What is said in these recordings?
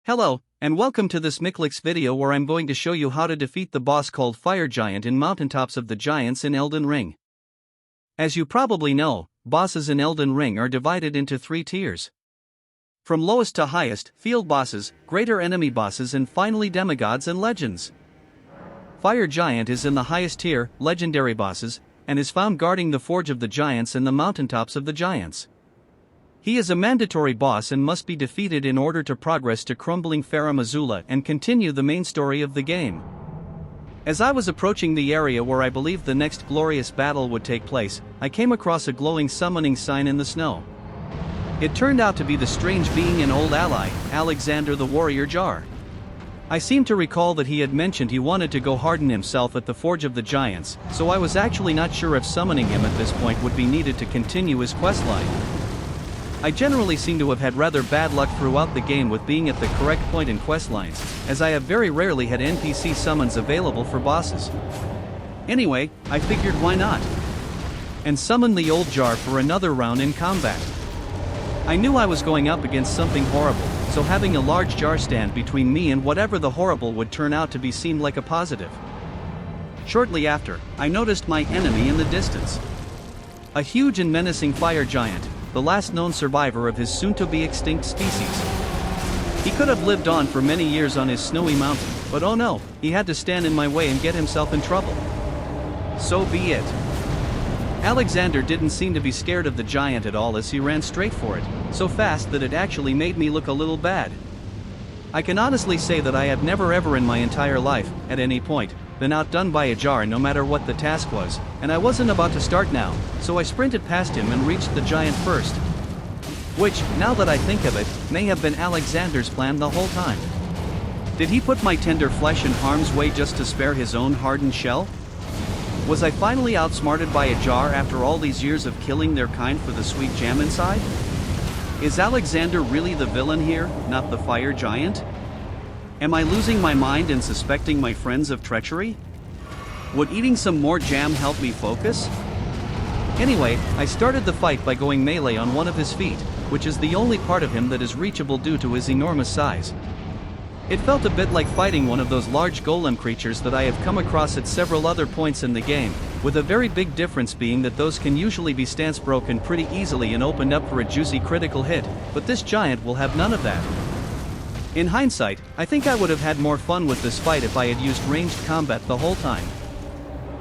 Hello, and welcome to this Miklix video where I'm going to show you how to defeat the boss called Fire Giant in Mountaintops of the Giants in Elden Ring. As you probably know, bosses in Elden Ring are divided into 3 tiers. From lowest to highest, field bosses, greater enemy bosses and finally demigods and legends. Fire Giant is in the highest tier, legendary bosses, and is found guarding the Forge of the Giants and the Mountaintops of the Giants. He is a mandatory boss and must be defeated in order to progress to Crumbling Farum Azula and continue the main story of the game. As I was approaching the area where I believed the next glorious battle would take place, I came across a glowing summoning sign in the snow. It turned out to be the strange being and old ally, Alexander the Warrior Jar. I seem to recall that he had mentioned he wanted to go harden himself at the Forge of the Giants, so I was actually not sure if summoning him at this point would be needed to continue his questline. I generally seem to have had rather bad luck throughout the game with being at the correct point in questlines, as I have very rarely had NPC summons available for bosses. Anyway, I figured why not? And summoned the old jar for another round in combat. I knew I was going up against something horrible, so having a large jar stand between me and whatever the horrible would turn out to be seemed like a positive. Shortly after, I noticed my enemy in the distance. A huge and menacing fire giant, the last known survivor of his soon-to-be-extinct species. He could have lived on for many years on his snowy mountain, but oh no, he had to stand in my way and get himself in trouble. So be it. Alexander didn't seem to be scared of the giant at all as he ran straight for it, so fast that it actually made me look a little bad. I can honestly say that I have never ever in my entire life, at any point, been outdone by a jar no matter what the task was, and I wasn't about to start now, so I sprinted past him and reached the giant first. Which, now that I think of it, may have been Alexander's plan the whole time. Did he put my tender flesh in harm's way just to spare his own hardened shell? Was I finally outsmarted by a jar after all these years of killing their kind for the sweet jam inside? Is Alexander really the villain here, not the fire giant? Am I losing my mind and suspecting my friends of treachery? Would eating some more jam help me focus? Anyway, I started the fight by going melee on one of his feet, which is the only part of him that is reachable due to his enormous size. It felt a bit like fighting one of those large golem creatures that I have come across at several other points in the game, with a very big difference being that those can usually be stance broken pretty easily and opened up for a juicy critical hit, but this giant will have none of that. In hindsight, I think I would have had more fun with this fight if I had used ranged combat the whole time.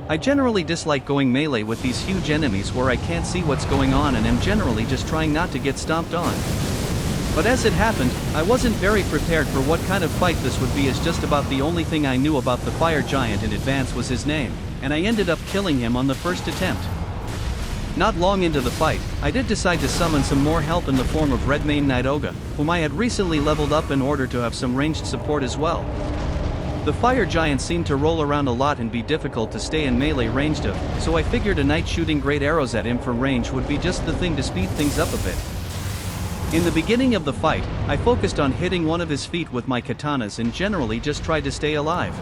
I generally dislike going melee with these huge enemies where I can't see what's going on and am generally just trying not to get stomped on. But as it happened, I wasn't very prepared for what kind of fight this would be, as just about the only thing I knew about the fire giant in advance was his name, and I ended up killing him on the first attempt. Not long into the fight, I did decide to summon some more help in the form of Redmane Knight Ogha, whom I had recently leveled up in order to have some ranged support as well. The fire giant seemed to roll around a lot and be difficult to stay in melee range of, so I figured a knight shooting great arrows at him from range would be just the thing to speed things up a bit. In the beginning of the fight, I focused on hitting one of his feet with my katanas and generally just tried to stay alive.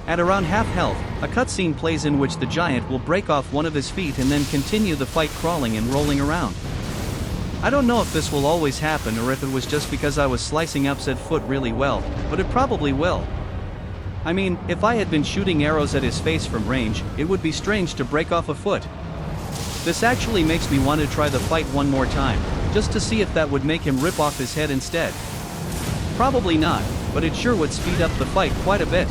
At around half health, a cutscene plays in which the giant will break off one of his feet and then continue the fight crawling and rolling around. I don't know if this will always happen or if it was just because I was slicing up said foot really well, but it probably will. I mean, if I had been shooting arrows at his face from range, it would be strange to break off a foot. This actually makes me want to try the fight one more time, just to see if that would make him rip off his head instead. Probably not, but it sure would speed up the fight quite a bit.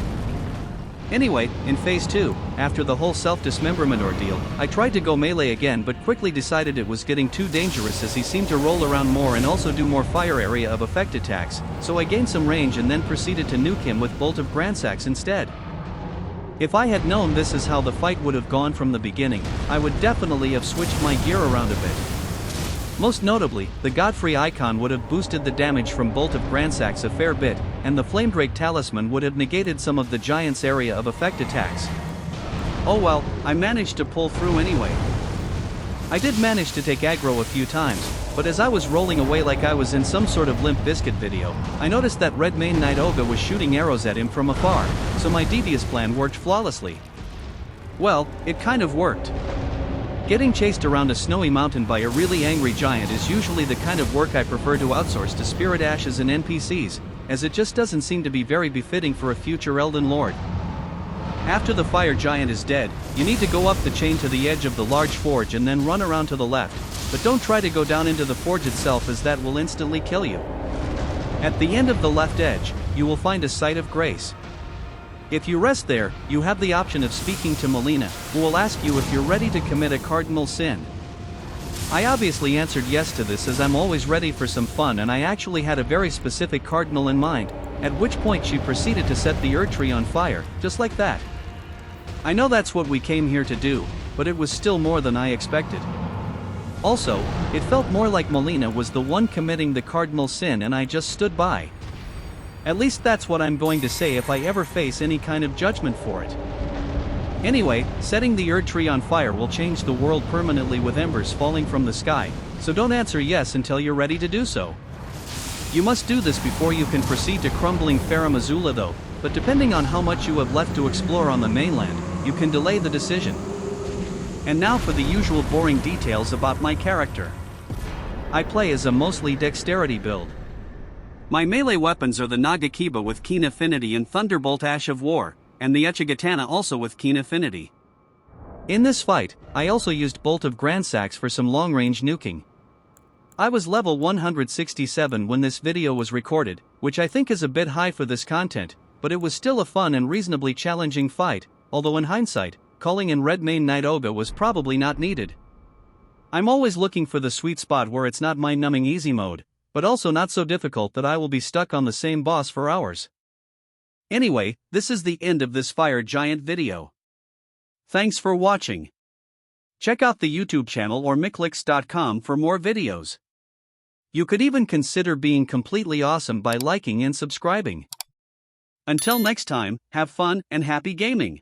Anyway, in Phase 2, after the whole self-dismemberment ordeal, I tried to go melee again but quickly decided it was getting too dangerous as he seemed to roll around more and also do more fire area of effect attacks, so I gained some range and then proceeded to nuke him with Bolt of Gransax instead. If I had known this is how the fight would have gone from the beginning, I would definitely have switched my gear around a bit. Most notably, the Godfrey icon would have boosted the damage from Bolt of Gransax a fair bit, and the Flamedrake talisman would have negated some of the giant's area of effect attacks. Oh well, I managed to pull through anyway. I did manage to take aggro a few times, but as I was rolling away like I was in some sort of Limp Bizkit video, I noticed that Redmane Knight Ogha was shooting arrows at him from afar, so my devious plan worked flawlessly. Well, it kind of worked. Getting chased around a snowy mountain by a really angry giant is usually the kind of work I prefer to outsource to spirit ashes and NPCs, as it just doesn't seem to be very befitting for a future Elden Lord. After the fire giant is dead, you need to go up the chain to the edge of the large forge and then run around to the left, but don't try to go down into the forge itself as that will instantly kill you. At the end of the left edge, you will find a site of grace. If you rest there, you have the option of speaking to Melina, who will ask you if you're ready to commit a cardinal sin. I obviously answered yes to this as I'm always ready for some fun, and I actually had a very specific cardinal in mind, at which point she proceeded to set the tree on fire, just like that. I know that's what we came here to do, but it was still more than I expected. Also, it felt more like Melina was the one committing the cardinal sin and I just stood by. At least that's what I'm going to say if I ever face any kind of judgment for it. Anyway, setting the tree on fire will change the world permanently with embers falling from the sky, so don't answer yes until you're ready to do so. You must do this before you can proceed to Crumbling Farum Azula though, but depending on how much you have left to explore on the mainland, you can delay the decision. And now for the usual boring details about my character. I play as a mostly dexterity build. My melee weapons are the Nagakiba with keen affinity and Thunderbolt Ash of War, and the Uchigatana also with keen affinity. In this fight, I also used Bolt of Gransax for some long-range nuking. I was level 167 when this video was recorded, which I think is a bit high for this content, but it was still a fun and reasonably challenging fight, although in hindsight, calling in Redmane Knight Ogha was probably not needed. I'm always looking for the sweet spot where it's not mind-numbing easy mode, but also not so difficult that I will be stuck on the same boss for hours. Anyway, this is the end of this fire giant video. Thanks for watching. Check out the YouTube channel or Miklix.com for more videos. You could even consider being completely awesome by liking and subscribing. Until next time, have fun and happy gaming.